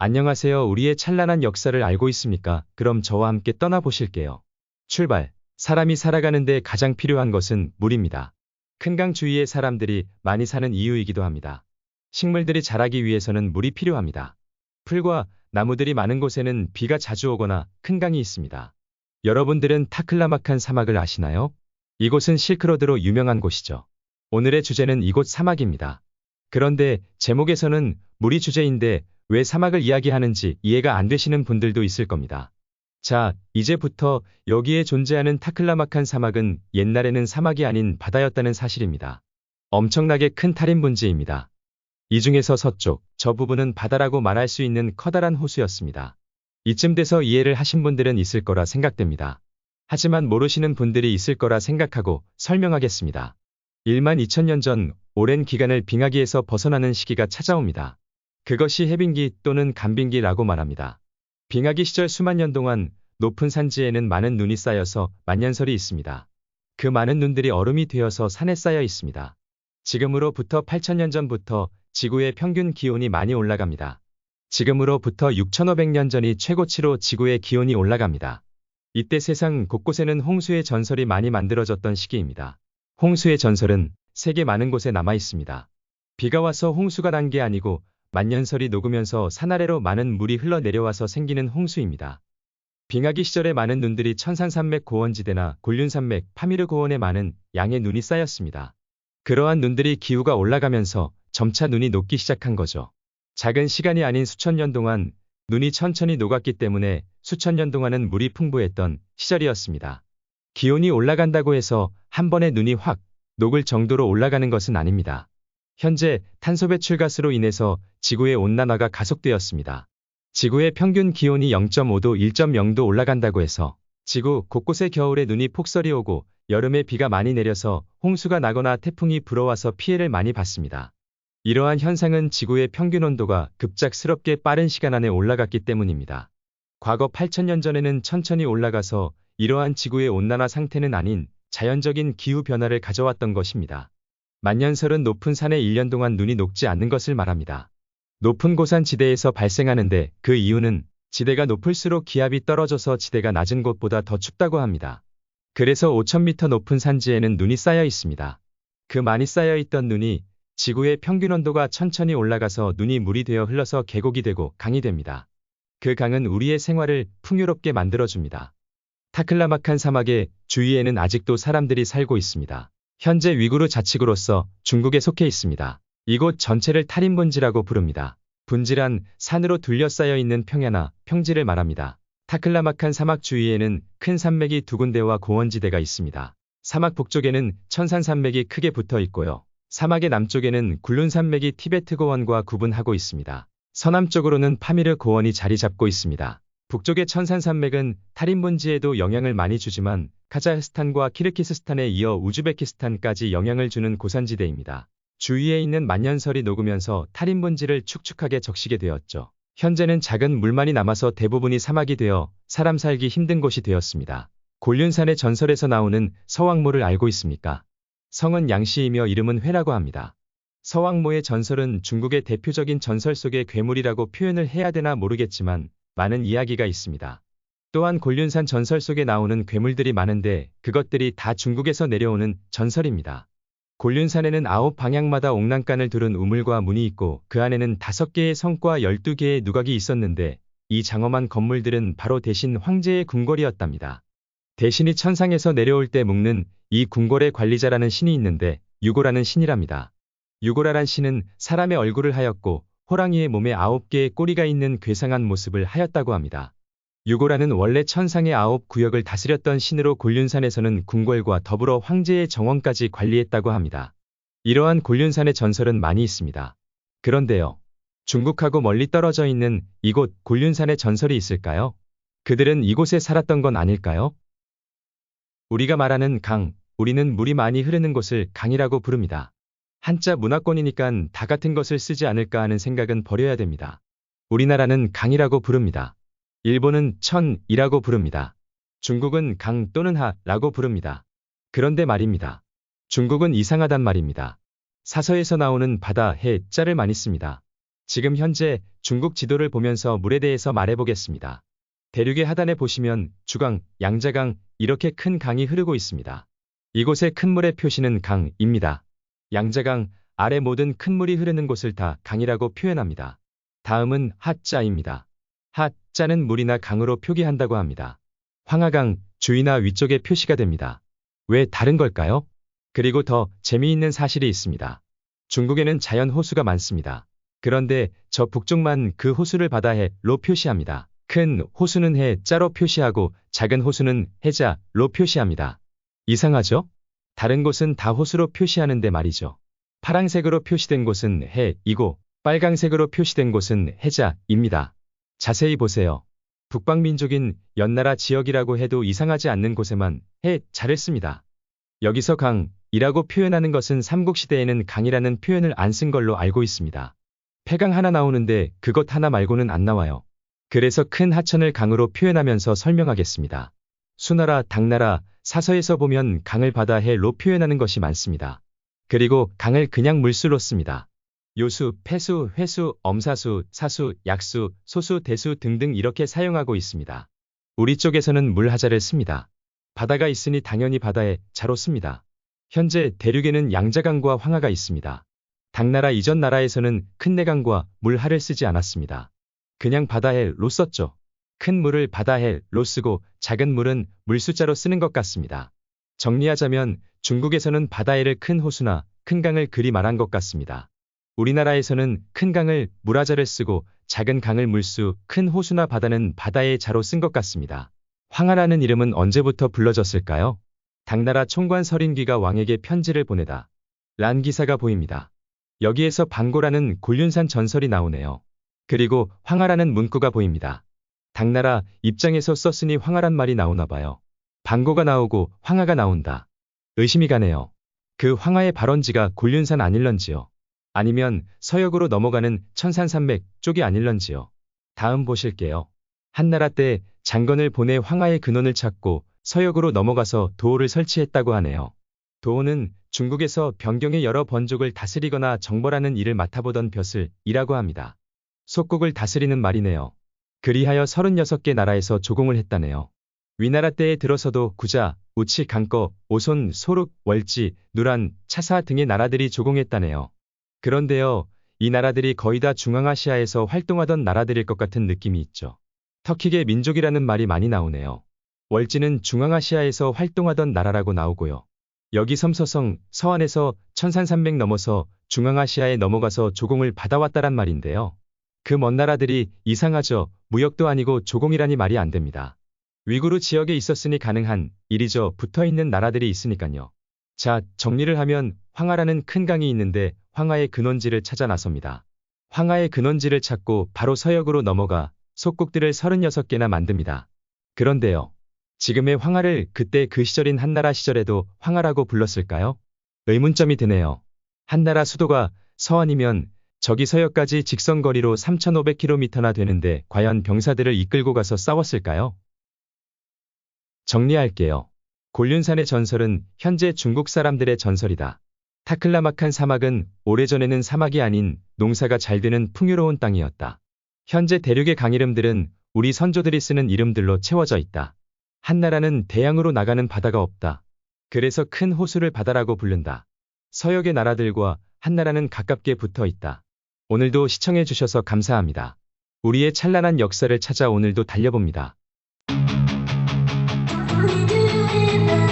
안녕하세요. 우리의 찬란한 역사를 알고 있습니까? 그럼 저와 함께 떠나보실게요. 출발. 사람이 살아가는데 가장 필요한 것은 물입니다. 큰 강 주위의 사람들이 많이 사는 이유이기도 합니다. 식물들이 자라기 위해서는 물이 필요합니다. 풀과 나무들이 많은 곳에는 비가 자주 오거나 큰 강이 있습니다. 여러분들은 타클라마칸 사막을 아시나요? 이곳은 실크로드로 유명한 곳이죠. 오늘의 주제는 이곳 사막입니다. 그런데 제목에서는 물이 주제인데 왜 사막을 이야기하는지 이해가 안 되시는 분들도 있을 겁니다. 자, 이제부터 여기에 존재하는 타클라마칸 사막은 옛날에는 사막이 아닌 바다였다는 사실입니다. 엄청나게 큰 탈인분지입니다. 이 중에서 서쪽, 저 부분은 바다라고 말할 수 있는 커다란 호수였습니다. 이쯤 돼서 이해를 하신 분들은 있을 거라 생각됩니다. 하지만 모르시는 분들이 있을 거라 생각하고 설명하겠습니다. 1만 2000년 전 오랜 기간을 빙하기에서 벗어나는 시기가 찾아옵니다. 그것이 해빙기 또는 간빙기라고 말합니다. 빙하기 시절 수만 년 동안 높은 산지에는 많은 눈이 쌓여서 만년설이 있습니다. 그 많은 눈들이 얼음이 되어서 산에 쌓여 있습니다. 지금으로부터 8000년 전부터 지구의 평균 기온이 많이 올라갑니다. 지금으로부터 6500년 전이 최고치로 지구의 기온이 올라갑니다. 이때 세상 곳곳에는 홍수의 전설이 많이 만들어졌던 시기입니다. 홍수의 전설은 세계 많은 곳에 남아 있습니다. 비가 와서 홍수가 난 게 아니고 만년설이 녹으면서 산 아래로 많은 물이 흘러내려와서 생기는 홍수입니다. 빙하기 시절에 많은 눈들이 천산산맥 고원지대나 곤륜산맥 파미르 고원에 많은 양의 눈이 쌓였습니다. 그러한 눈들이 기후가 올라가면서 점차 눈이 녹기 시작한 거죠. 작은 시간이 아닌 수천 년 동안 눈이 천천히 녹았기 때문에 수천 년 동안은 물이 풍부했던 시절이었습니다. 기온이 올라간다고 해서 한 번에 눈이 확 녹을 정도로 올라가는 것은 아닙니다. 현재 탄소 배출가스로 인해서 지구의 온난화가 가속되었습니다. 지구의 평균 기온이 0.5도 1.0도 올라간다고 해서 지구 곳곳에 겨울에 눈이 폭설이 오고 여름에 비가 많이 내려서 홍수가 나거나 태풍이 불어와서 피해를 많이 받습니다. 이러한 현상은 지구의 평균 온도가 급작스럽게 빠른 시간 안에 올라갔기 때문입니다. 과거 8000년 전에는 천천히 올라가서 이러한 지구의 온난화 상태는 아닌 자연적인 기후 변화를 가져왔던 것입니다. 만년설은 높은 산에 1년 동안 눈이 녹지 않는 것을 말합니다. 높은 고산 지대에서 발생하는데 그 이유는 지대가 높을수록 기압이 떨어져서 지대가 낮은 곳보다 더 춥다고 합니다. 그래서 5000m 높은 산지에는 눈이 쌓여 있습니다. 그 많이 쌓여 있던 눈이 지구의 평균 온도가 천천히 올라가서 눈이 물이 되어 흘러서 계곡이 되고 강이 됩니다. 그 강은 우리의 생활을 풍요롭게 만들어줍니다. 타클라마칸 사막의 주위에는 아직도 사람들이 살고 있습니다. 현재 위구르 자치구로서 중국에 속해 있습니다. 이곳 전체를 탈인분지라고 부릅니다. 분지란 산으로 둘러싸여 있는 평야나 평지를 말합니다. 타클라마칸 사막 주위에는 큰 산맥이 두 군데와 고원지대가 있습니다. 사막 북쪽에는 천산산맥이 크게 붙어 있고요. 사막의 남쪽에는 굴룬산맥이 티베트 고원과 구분하고 있습니다. 서남쪽으로는 파미르 고원이 자리 잡고 있습니다. 북쪽의 천산산맥은 탈인분지에도 영향을 많이 주지만 카자흐스탄과 키르기스스탄에 이어 우즈베키스탄까지 영향을 주는 고산지대입니다. 주위에 있는 만년설이 녹으면서 탈인분지를 축축하게 적시게 되었죠. 현재는 작은 물만이 남아서 대부분이 사막이 되어 사람 살기 힘든 곳이 되었습니다. 곤륜산의 전설에서 나오는 서왕모를 알고 있습니까? 성은 양씨이며 이름은 회라고 합니다. 서왕모의 전설은 중국의 대표적인 전설 속의 괴물이라고 표현을 해야 되나 모르겠지만 많은 이야기가 있습니다. 또한 곤륜산 전설 속에 나오는 괴물들이 많은데 그것들이 다 중국에서 내려오는 전설입니다. 곤륜산에는 9방향마다 옥난간을 두른 우물과 문이 있고 그 안에는 5개의 성과 12개의 누각이 있었는데 이 장엄한 건물들은 바로 대신 황제의 궁궐이었답니다. 대신이 천상에서 내려올 때 묵는 이 궁궐의 관리자라는 신이 있는데 유고라는 신이랍니다. 유고라란 신은 사람의 얼굴을 하였고 호랑이의 몸에 9개의 꼬리가 있는 괴상한 모습을 하였다고 합니다. 유고라는 원래 천상의 9구역을 다스렸던 신으로 곤륜산에서는 궁궐과 더불어 황제의 정원까지 관리했다고 합니다. 이러한 곤륜산의 전설은 많이 있습니다. 그런데요. 중국하고 멀리 떨어져 있는 이곳 곤륜산의 전설이 있을까요? 그들은 이곳에 살았던 건 아닐까요? 우리가 말하는 강, 우리는 물이 많이 흐르는 곳을 강이라고 부릅니다. 한자 문화권이니깐 다 같은 것을 쓰지 않을까 하는 생각은 버려야 됩니다. 우리나라는 강이라고 부릅니다. 일본은 천이라고 부릅니다. 중국은 강 또는 하라고 부릅니다. 그런데 말입니다. 중국은 이상하단 말입니다. 사서에서 나오는 바다, 해, 자를 많이 씁니다. 지금 현재 중국 지도를 보면서 물에 대해서 말해보겠습니다. 대륙의 하단에 보시면 주강, 양자강 이렇게 큰 강이 흐르고 있습니다. 이곳의 큰 물의 표시는 강입니다. 양자강 아래 모든 큰 물이 흐르는 곳을 다 강이라고 표현합니다. 다음은 하자입니다. 하자는 물이나 강으로 표기한다고 합니다. 황하강 주위나 위쪽에 표시가 됩니다. 왜 다른 걸까요? 그리고 더 재미있는 사실이 있습니다. 중국에는 자연 호수가 많습니다. 그런데 저 북쪽만 그 호수를 바다해로 표시합니다. 큰 호수는 해자로 표시하고 작은 호수는 해자로 표시합니다. 이상하죠? 다른 곳은 다 호수로 표시하는데 말이죠. 파란색으로 표시된 곳은 해이고 빨강색으로 표시된 곳은 해자입니다. 자세히 보세요. 북방민족인 연나라 지역이라고 해도 이상하지 않는 곳에만 해자를 씁니다. 여기서 강이라고 표현하는 것은 삼국시대에는 강이라는 표현을 안 쓴 걸로 알고 있습니다. 폐강 하나 나오는데 그것 하나 말고는 안 나와요. 그래서 큰 하천을 강으로 표현하면서 설명하겠습니다. 수나라, 당나라, 사서에서 보면 강을 바다해로 표현하는 것이 많습니다. 그리고 강을 그냥 물수로 씁니다. 요수, 폐수, 회수, 엄사수, 사수, 약수, 소수, 대수 등등 이렇게 사용하고 있습니다. 우리 쪽에서는 물하자를 씁니다. 바다가 있으니 당연히 바다에 자로 씁니다. 현재 대륙에는 양자강과 황하가 있습니다. 당나라 이전 나라에서는 큰 내강과 물하를 쓰지 않았습니다. 그냥 바다해로 썼죠. 큰 물을 바다해로 쓰고 작은 물은 물수자로 쓰는 것 같습니다. 정리하자면 중국에서는 바다해를 큰 호수나 큰 강을 그리 말한 것 같습니다. 우리나라에서는 큰 강을 물하자를 쓰고 작은 강을 물수, 큰 호수나 바다는 바다의 자로 쓴 것 같습니다. 황하라는 이름은 언제부터 불러졌을까요? 당나라 총관 서린귀가 왕에게 편지를 보내다 란 기사가 보입니다. 여기에서 방고라는 곤륜산 전설이 나오네요. 그리고 황하라는 문구가 보입니다. 당나라 입장에서 썼으니 황하란 말이 나오나 봐요. 방고가 나오고 황하가 나온다. 의심이 가네요. 그 황하의 발원지가 곤륜산 아닐런지요. 아니면 서역으로 넘어가는 천산산맥 쪽이 아닐런지요. 다음 보실게요. 한나라 때 장건을 보내 황하의 근원을 찾고 서역으로 넘어가서 도호를 설치했다고 하네요. 도호는 중국에서 변경의 여러 번족을 다스리거나 정벌하는 일을 맡아보던 벼슬이라고 합니다. 속국을 다스리는 말이네요. 그리하여 36개 나라에서 조공을 했다네요. 위나라 때에 들어서도 구자, 우치, 강꺼, 오손, 소륵, 월지, 누란, 차사 등의 나라들이 조공했다네요. 그런데요, 이 나라들이 거의 다 중앙아시아에서 활동하던 나라들일 것 같은 느낌이 있죠. 터키계 민족이라는 말이 많이 나오네요. 월지는 중앙아시아에서 활동하던 나라라고 나오고요. 여기 섬서성, 서안에서 천산산맥 넘어서 중앙아시아에 넘어가서 조공을 받아왔다란 말인데요. 그 먼 나라들이 이상하죠. 무역도 아니고 조공이라니 말이 안 됩니다. 위구르 지역에 있었으니 가능한 일이죠. 붙어있는 나라들이 있으니까요. 자, 정리를 하면 황하라는 큰 강이 있는데 황하의 근원지를 찾아 나섭니다. 황하의 근원지를 찾고 바로 서역으로 넘어가 속국들을 36개나 만듭니다. 그런데요. 지금의 황하를 그때 그 시절인 한나라 시절에도 황하라고 불렀을까요? 의문점이 드네요. 한나라 수도가 서안이면 저기 서역까지 직선거리로 3,500km나 되는데 과연 병사들을 이끌고 가서 싸웠을까요? 정리할게요. 곤륜산의 전설은 현재 중국 사람들의 전설이다. 타클라마칸 사막은 오래전에는 사막이 아닌 농사가 잘 되는 풍요로운 땅이었다. 현재 대륙의 강 이름들은 우리 선조들이 쓰는 이름들로 채워져 있다. 한나라는 대양으로 나가는 바다가 없다. 그래서 큰 호수를 바다라고 부른다. 서역의 나라들과 한나라는 가깝게 붙어 있다. 오늘도 시청해 주셔서 감사합니다. 우리의 찬란한 역사를 찾아 오늘도 달려봅니다. We do it.